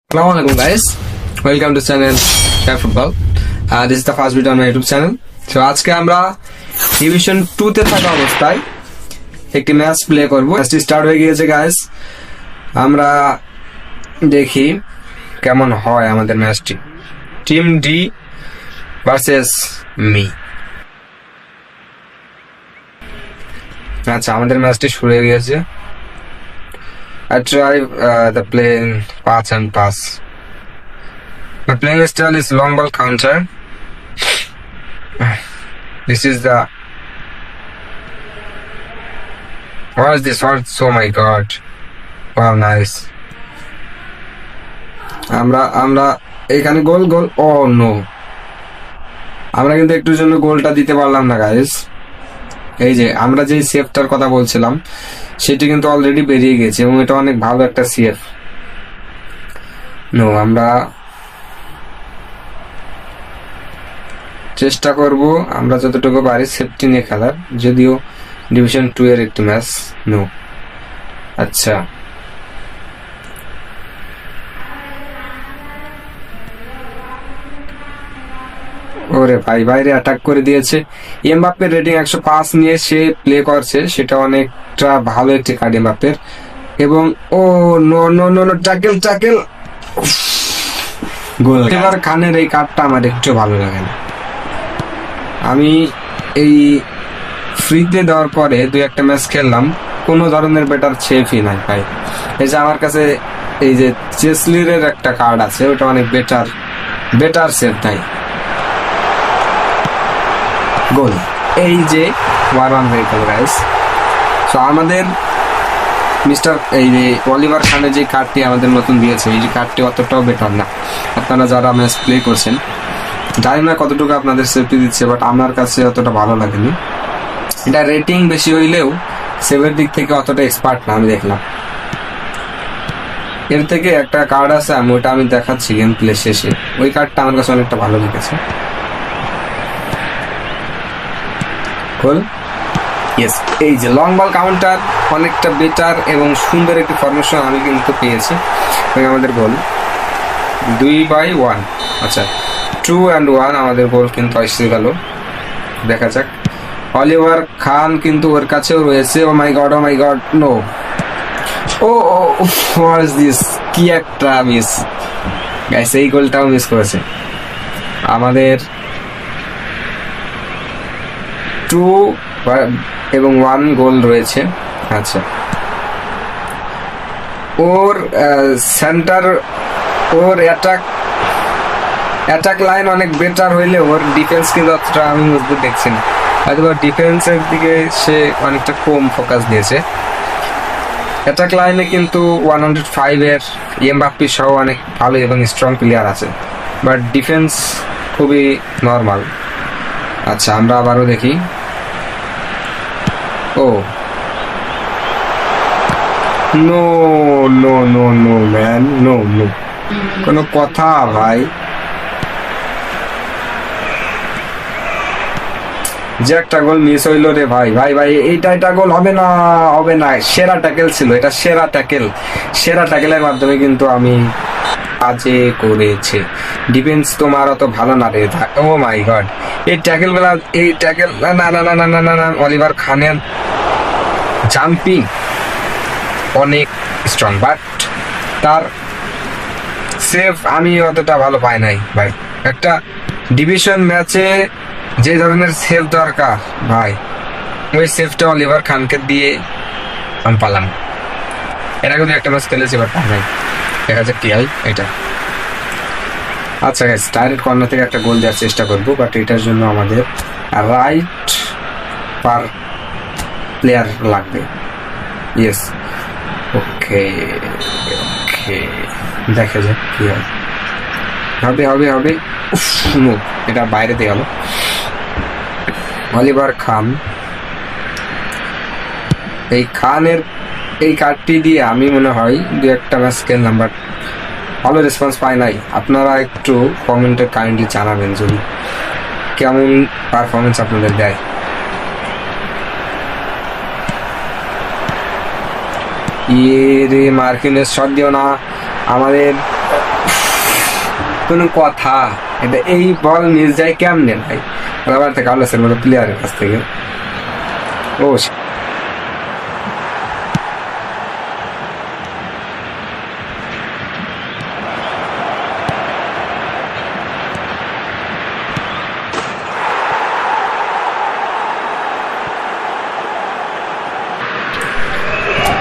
Assalamualaikum guys, welcome to channel Share Football. This is the first video on my YouTube channel. So আজকে আমরা division 2 তে থাকা অবস্থায় একটি ম্যাচ প্লে করব। ম্যাচটি স্টার্ট হয়ে গিয়েছে গাইস। আমরা দেখি কেমন হয় আমাদের ম্যাচটি। Team D versus me. আচ্ছা, আমাদের ম্যাচটি শুরু হয়ে গিয়েছে। I try the playing pass and pass. My playing style is long ball counter. This is the. What is this? Oh my god! Wow, nice. আমরা এখানে গোল। Oh no! আমরা কিন্তু একটুর জন্য গোলটা দিতে পারলাম না গাইস। এই যে আমরা যে সেফটার কথা বলছিলাম সেটি কিন্তু অলরেডি বেরিয়ে গেছে এবং এটা অনেক ভালো একটা সেফ। নো, আমরা চেষ্টা করব আমরা যতটুকু পারি সেফটি নিয়ে খেলার, যদিও ডিভিশন 2 এর একটি ম্যাচ। নো, আচ্ছা ওরে ভাই, বাইরে অ্যাটাক করে দিয়েছে। এমবাপ্পের রেটিং 105 নিয়ে সে প্লে করছে, সেটা অনেকটা ভালো একটি কার্ড এমবাপ্পের। এবং oh no no no no, tackle goal. এবার খানের এই কার্ডটা আমার একটু ভালো লাগে না। আমি এই ফ্রিতে দেওয়ার পরে 2-1 ম্যাচ খেললাম, কোনো ধরনের বেটার সেফই নাই ভাই। এই যে আমার কাছে এই যে চেসলির একটা কার্ড আছে, ওটা অনেক বেটার সেফ নাই। গোল, এই যে 1-1 হয়ে গেল গাইস। সো আমাদের মিস্টার এই যে অলিভার খানের যে কার্ডটি আমাদের নতুন দিয়েছে, এই যে কার্ডটি অতটাও বেটার না। আপনারা যারা ম্যাচ প্লে করছেন জানি না কতটুকু আপনাদের সেফটি দিচ্ছে, বাট আমার কাছে অতটা ভালো লাগেনি। এটা রেটিং বেশি হইলেও সেভের দিক থেকে অতটা এক্সপার্ট না আমি দেখলাম। এর থেকে একটা কার্ড আছে, ওটা আমি দেখাচ্ছি গেম প্লে শেষে। ওই কার্ডটা আমার কাছে অনেকটা ভালো লেগেছে। ইয়েস, এই যে লং বল কাউন্টার অনেকটা বেটার এবং সুন্দর একটি ফরমেশন আমি কিন্তু পেয়েছি। আমাদের গোল 2-1। আচ্ছা, 2-1 আমাদের গোল কিন্তু এসে গেল। দেখা যাক, অলিভার খান কিন্তু ওর কাছেও রয়েছে। Oh my god no, oh what is this, কি একটা মিস গাইস। এই গোলটাও মিস করেছে। আমাদের 2 এবং 1 গোল রয়েছে। আচ্ছা, ওর সেন্টার, ওর অ্যাটাক লাইন অনেক বেটার হইলে ওর ডিফেন্স কিন্তু অতটা আমি মজবুত দেখছি না। হয়তো ডিফেন্সের দিকে সে অনেকটা কম ফোকাস দিয়েছে। অ্যাটাক লাইনে কিন্তু 105 এর এমবাপ্পে সহ অনেক ভালো এবং স্ট্রং প্লেয়ার আছে, বাট ডিফেন্স খুবই নর্মাল। আচ্ছা, আমরা আবারও দেখি। Oh no no no no man, no no, কোনো কথা ভাই। যে একটা গোল মিস হইল রে ভাই। এটা গোল হবে না। সেরা ট্যাকেল ছিল এটা, সেরা ট্যাকেলের মাধ্যমে কিন্তু আমি আজে করেছে। ডিফেন্স তোমার অত ভালো না রে। ও মাই গড, এই ট্যাকেল না অলিভার খানের জাম্পিং অনেক স্ট্রং, বাট তার সেফ আমি অতটা ভালো পাই নাই ভাই। একটা ডিভিশন ম্যাচে যে ধরনের সেফ দরকার ভাই, ওই সেফটা অলিভার খানকে দিয়ে আমি পালাম। এর আগে 2-1 ম্যাচ খেলেছি, বাট ভাই দেখা যাক কি হয় এটা। আচ্ছা গাইস, ডাইরেক্ট কর্নার থেকে একটা গোল দেওয়ার চেষ্টা করবো, বাট এটার জন্য আমাদের রাইট পার প্লেয়ার লাগবে। ইয়েস, ওকে, দেখা যাক কি হয়। হবে। নো, এটা বাইরে দিয়ে গেল। অলিভার খান, এই খানের এই কার্ডটি দিয়ে আমি মনে হয় 2-1 ম্যাচ খেললাম, বাট ভালো রেসপন্স পাই নাই। আপনারা একটু কমেন্টে কাইন্ডলি জানাবেন যদি কেমন পারফরমেন্স আপনাদের দেয়। ইয়ে রে, মার্কিনের শট দিও না। আমাদের কোনো কথা? এটা এই বল মিস যায় কেমনে ভাই? আবার থেকে কার্লোসের মতো প্লেয়ারের কাছ থেকে। ও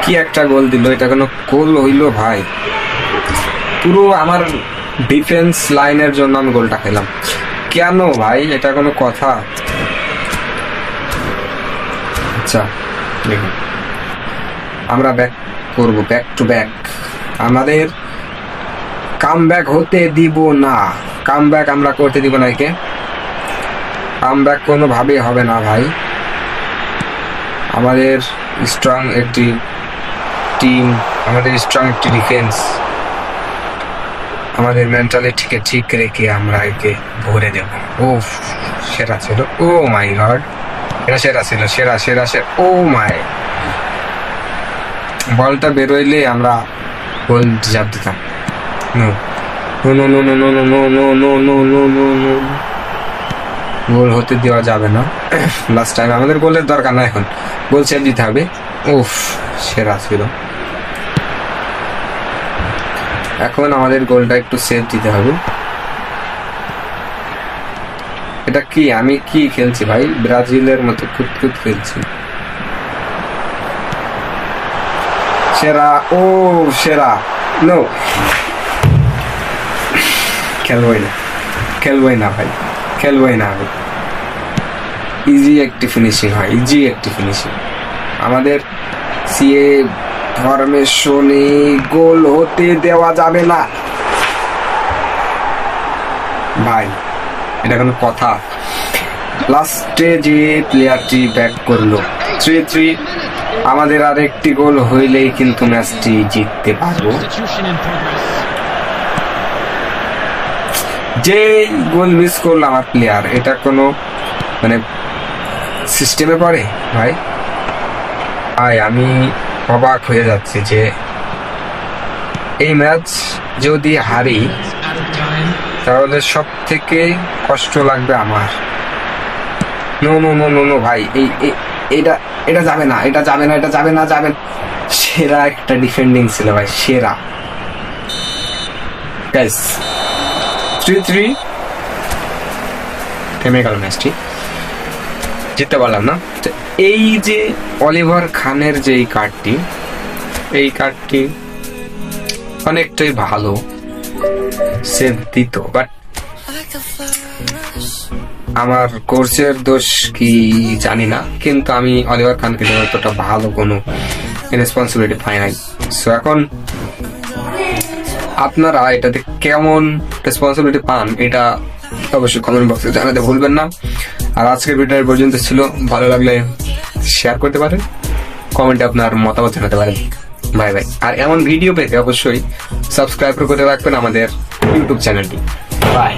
কি একটা গোল দিল, এটা কোনো গোল হইলো ভাই? পুরো আমার ডিফেন্স লাইনের জন্য আমি গোলটা খেলাম কেন ভাই? এটা কোনো কথা? আচ্ছা দেখুন, আমরা ব্যাক করবো, ব্যাক টু ব্যাক। আমাদের কাম ব্যাক হতে দিব না, কাম ব্যাক আমরা করতে দিব না। একে কাম ব্যাক কোনোভাবেই হবে না ভাই। আমাদের স্ট্রং একটি টিম, আমাদের স্ট্রং একটি ডিফেন্স, আমাদের মেন্টালিটিকে ঠিক রেখে আমরা একে ভরে দেব। ও সেরা ছিল, ও মাই গড, এটা সেরা ছিল, সেরা সেরা সেরা। ও মাই, বলটা বেরোইলে আমরা গোল জাপ দিতাম। No no no no no no no no no no no no no, goal হতে দেওয়া যাবে না। লাস্ট টাইম আমাদের গোলের দরকার না, এখন গোল সেভ দিতে হবে। উফ সেরা ছিল। এখন আমাদের গোলটা একটু সেভ দিতে হবে। এটা কি, আমি কি খেলছি ভাই? ব্রাজিলের মতো কুতকুত খেলছি। সেরা, ও সেরা। নো, খেলবই না, খেলবই না ভাই, খেলবই না ভাই। ইজি একটি ফিনিশিং হয়, ইজি একটি ফিনিশিং। আমাদের সিএ ফরমেশনে গোল হতে দেওয়া যাবে না ভাই, এটা কোনো কথা? লাস্টে যে প্লেয়ারটি ব্যাক করলো 3-3, আমাদের আর একটি গোল হইলেই কিন্তু ম্যাচটি জিততে পারবো। যে গোল মিস করলো আমার প্লেয়ার, এটা কোনো মানে সিস্টেমে পড়ে ভাই? ভাই আমি অবাক হয়ে যাচ্ছি যে এই ম্যাচ যদি হারি তাহলে সব থেকে কষ্ট লাগবে আমার। No no no no no ভাই, এটা এটা যাবে না, এটা যাবে না, এটা যাবে না, যাবে। সেরা একটা ডিফেন্ডিং ছিল ভাই, সেরা। গাইস 3-3 থেমে গেল ম্যাচটি, জিততে পারলাম না। এই যে অলিভার খানের যে কার্ডটি, এই কার্ডটি অনেকটাই ভালো সেভ দিত, বাট আমার কোর্সের দোষ কি জানি না, কিন্তু আমি অলিভার খানকে অতটা ভালো কোনো রেসপন্সিবিলিটি পাই নাই। সো এখন আপনারা এটাতে কেমন রেসপন্সিবিলিটি পান এটা অবশ্যই কমেন্ট বক্সে জানাতে ভুলবেন না। আর আজকের ভিডিও পর্যন্ত ছিল, ভালো লাগলে শেয়ার করতে পারেন, কমেন্টে আপনার মতামত জানাতে পারেন। Bye bye. আর এমন ভিডিও পেতে অবশ্যই সাবস্ক্রাইব করে রাখবেন আমাদের ইউটিউব চ্যানেলটি। বাই।